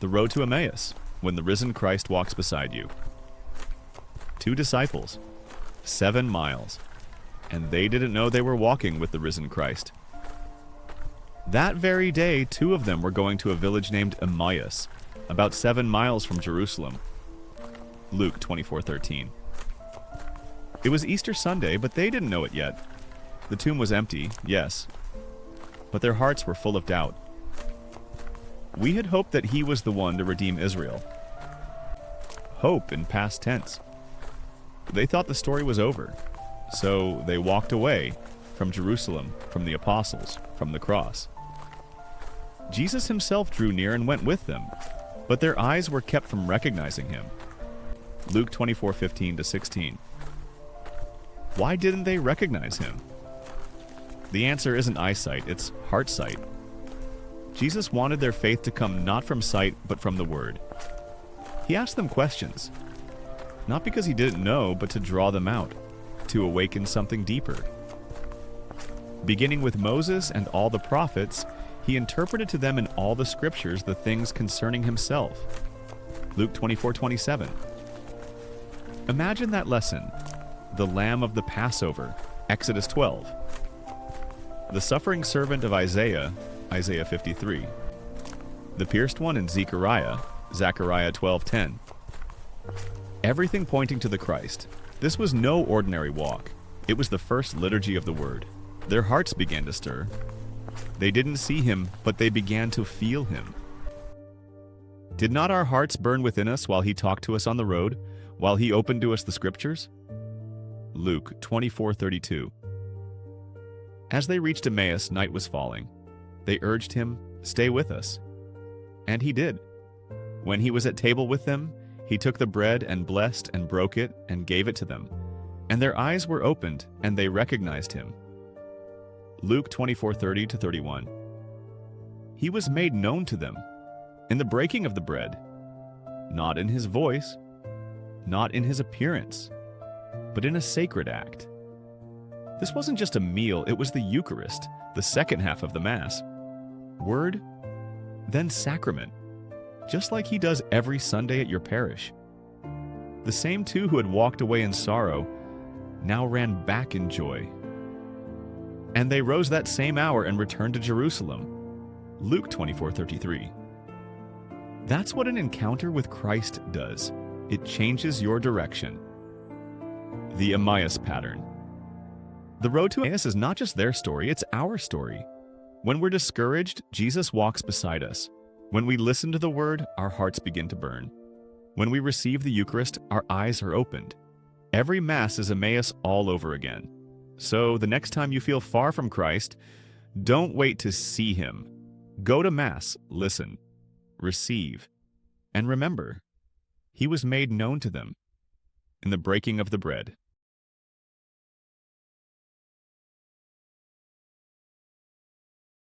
The road to Emmaus, when the risen Christ walks beside you. 2 disciples, 7 miles, and they didn't know they were walking with the risen Christ. That very day, 2 of them were going to a village named Emmaus, about 7 miles from Jerusalem. Luke 24:13. It was Easter Sunday, but they didn't know it yet. The tomb was empty, yes, but their hearts were full of doubt. We had hoped that he was the one to redeem Israel. Hope in past tense. They thought the story was over, so they walked away from Jerusalem, from the apostles, from the cross. Jesus himself drew near and went with them, but their eyes were kept from recognizing him. Luke 24:15-16. Why didn't they recognize him? The answer isn't eyesight, it's heart sight. Jesus wanted their faith to come not from sight, but from the Word. He asked them questions, not because he didn't know, but to draw them out, to awaken something deeper. Beginning with Moses and all the prophets, he interpreted to them in all the scriptures the things concerning himself. Luke 24:27. Imagine that lesson, the Lamb of the Passover, Exodus 12. The suffering servant of Isaiah, Isaiah 53. The pierced one in Zechariah, Zechariah 12:10. Everything pointing to the Christ. This was no ordinary walk. It was the first liturgy of the Word. Their hearts began to stir. They didn't see him, but they began to feel him. Did not our hearts burn within us while he talked to us on the road, while he opened to us the scriptures? Luke 24:32. As they reached Emmaus, night was falling. They urged him, "Stay with us." And he did. When he was at table with them, he took the bread and blessed and broke it and gave it to them. And their eyes were opened, and they recognized him. Luke 24:30-31. He was made known to them in the breaking of the bread, not in his voice, not in his appearance, but in a sacred act. This wasn't just a meal, it was the Eucharist, the second half of the Mass. Word, then sacrament, just like he does every Sunday at your parish. The same 2 who had walked away in sorrow now ran back in joy. And they rose that same hour and returned to Jerusalem. Luke 24:33. That's what an encounter with Christ does. It changes your direction. The Emmaus pattern. The road to Emmaus is not just their story, it's our story. When we're discouraged, Jesus walks beside us. When we listen to the Word, our hearts begin to burn. When we receive the Eucharist, our eyes are opened. Every Mass is Emmaus all over again. So the next time you feel far from Christ, don't wait to see him. Go to Mass, listen, receive, and remember, he was made known to them in the breaking of the bread.